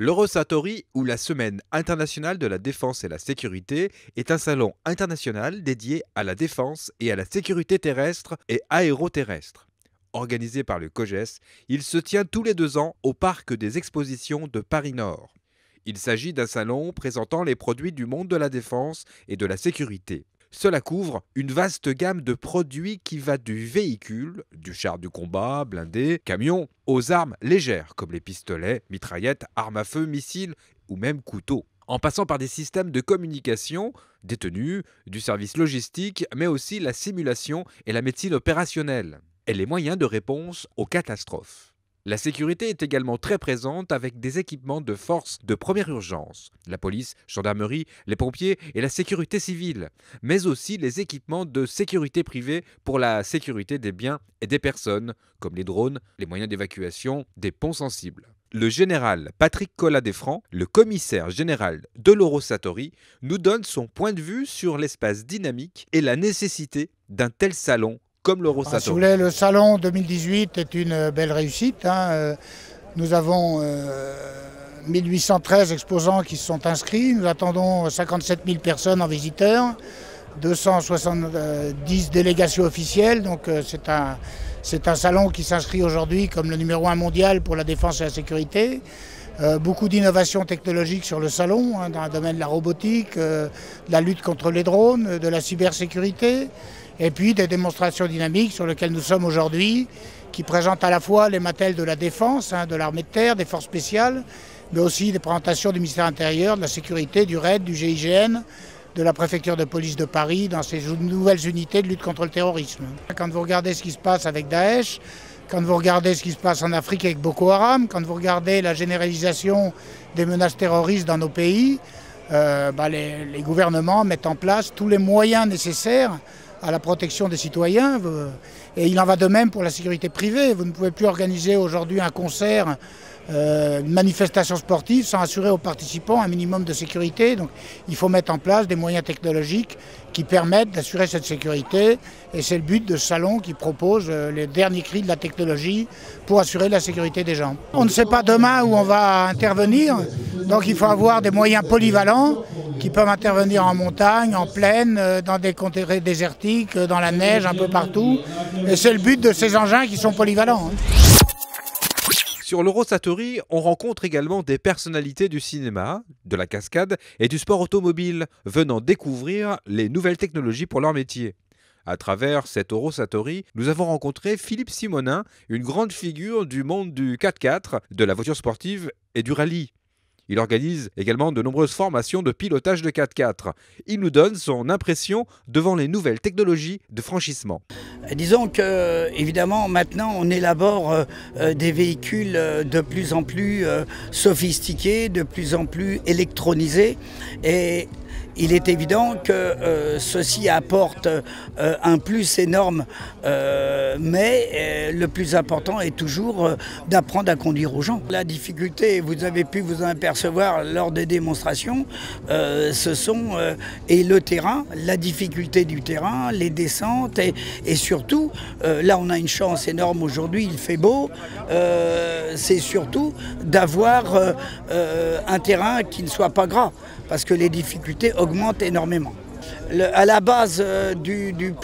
L'Eurosatori, ou la Semaine internationale de la défense et la sécurité, est un salon international dédié à la défense et à la sécurité terrestre et aéroterrestre. Organisé par le COGES, il se tient tous les 2 ans au Parc des Expositions de Paris-Nord. Il s'agit d'un salon présentant les produits du monde de la défense et de la sécurité. Cela couvre une vaste gamme de produits qui va du véhicule, du char du combat, blindé, camion, aux armes légères comme les pistolets, mitraillettes, armes à feu, missiles ou même couteaux. En passant par des systèmes de communication, des tenues, du service logistique, mais aussi la simulation et la médecine opérationnelle, et les moyens de réponse aux catastrophes. La sécurité est également très présente avec des équipements de forces de première urgence, la police, gendarmerie, les pompiers et la sécurité civile, mais aussi les équipements de sécurité privée pour la sécurité des biens et des personnes, comme les drones, les moyens d'évacuation, des ponts sensibles. Le général Patrick Collat-Desfrancs, le commissaire général de l'Eurosatori, nous donne son point de vue sur l'espace dynamique et la nécessité d'un tel salon comme l'Eurosatori. Le salon 2018 est une belle réussite. Nous avons 1813 exposants qui se sont inscrits. Nous attendons 57 000 personnes en visiteurs, 270 délégations officielles. Donc c'est un salon qui s'inscrit aujourd'hui comme le numéro 1 mondial pour la défense et la sécurité. Beaucoup d'innovations technologiques sur le salon, dans le domaine de la robotique, de la lutte contre les drones, de la cybersécurité, et puis des démonstrations dynamiques sur lesquelles nous sommes aujourd'hui, qui présentent à la fois les matériels de la défense, de l'armée de terre, des forces spéciales, mais aussi des présentations du ministère intérieur, de la sécurité, du RAID, du GIGN, de la préfecture de police de Paris, dans ces nouvelles unités de lutte contre le terrorisme. Quand vous regardez ce qui se passe avec Daesh, quand vous regardez ce qui se passe en Afrique avec Boko Haram, quand vous regardez la généralisation des menaces terroristes dans nos pays, les gouvernements mettent en place tous les moyens nécessaires à la protection des citoyens. Et il en va de même pour la sécurité privée. Vous ne pouvez plus organiser aujourd'hui un concert, une manifestation sportive sans assurer aux participants un minimum de sécurité. Donc il faut mettre en place des moyens technologiques qui permettent d'assurer cette sécurité. Et c'est le but de ce salon qui propose les derniers cris de la technologie pour assurer la sécurité des gens. On ne sait pas demain où on va intervenir, donc il faut avoir des moyens polyvalents qui peuvent intervenir en montagne, en plaine, dans des contrées désertiques, dans la neige, un peu partout. Et c'est le but de ces engins qui sont polyvalents. Sur l'Eurosatori, on rencontre également des personnalités du cinéma, de la cascade et du sport automobile, venant découvrir les nouvelles technologies pour leur métier. À travers cette Eurosatori, nous avons rencontré Philippe Simonin, une grande figure du monde du 4x4, de la voiture sportive et du rallye. Il organise également de nombreuses formations de pilotage de 4x4. Il nous donne son impression devant les nouvelles technologies de franchissement. Disons que, évidemment, maintenant, on élabore des véhicules de plus en plus sophistiqués, de plus en plus électronisés. Et il est évident que ceci apporte un plus énorme, mais le plus important est toujours d'apprendre à conduire aux gens. La difficulté, vous avez pu vous en apercevoir lors des démonstrations, ce sont et le terrain, la difficulté du terrain, les descentes et surtout, là on a une chance énorme aujourd'hui, il fait beau, c'est surtout d'avoir un terrain qui ne soit pas gras, parce que les difficultés augmentent énormément. À la base des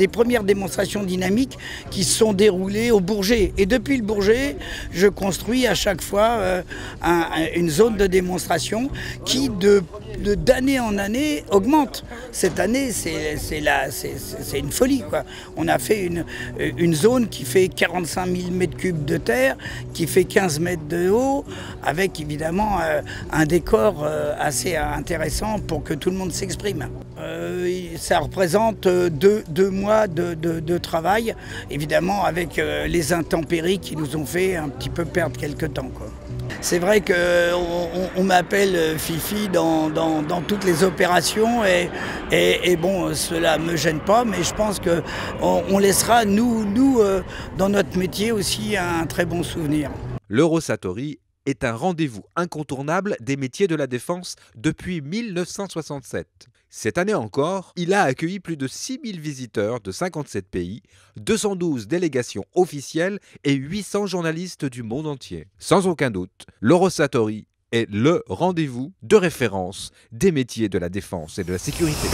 premières démonstrations dynamiques qui se sont déroulées au Bourget. Et depuis le Bourget, je construis à chaque fois une zone de démonstration qui, d'année en année, augmente. Cette année, c'est une folie, quoi. On a fait une zone qui fait 45 000 m3 de terre, qui fait 15 mètres de haut, avec évidemment un décor assez intéressant pour que tout le monde s'exprime. Ça représente deux mois de travail, évidemment avec les intempéries qui nous ont fait un petit peu perdre quelques temps, quoi. C'est vrai qu'on m'appelle Fifi dans toutes les opérations et bon, cela ne me gêne pas, mais je pense qu'on laissera, nous dans notre métier aussi, un très bon souvenir. L'Eurosatori est un rendez-vous incontournable des métiers de la défense depuis 1967. Cette année encore, il a accueilli plus de 6000 visiteurs de 57 pays, 212 délégations officielles et 800 journalistes du monde entier. Sans aucun doute, l'Eurosatori est le rendez-vous de référence des métiers de la défense et de la sécurité.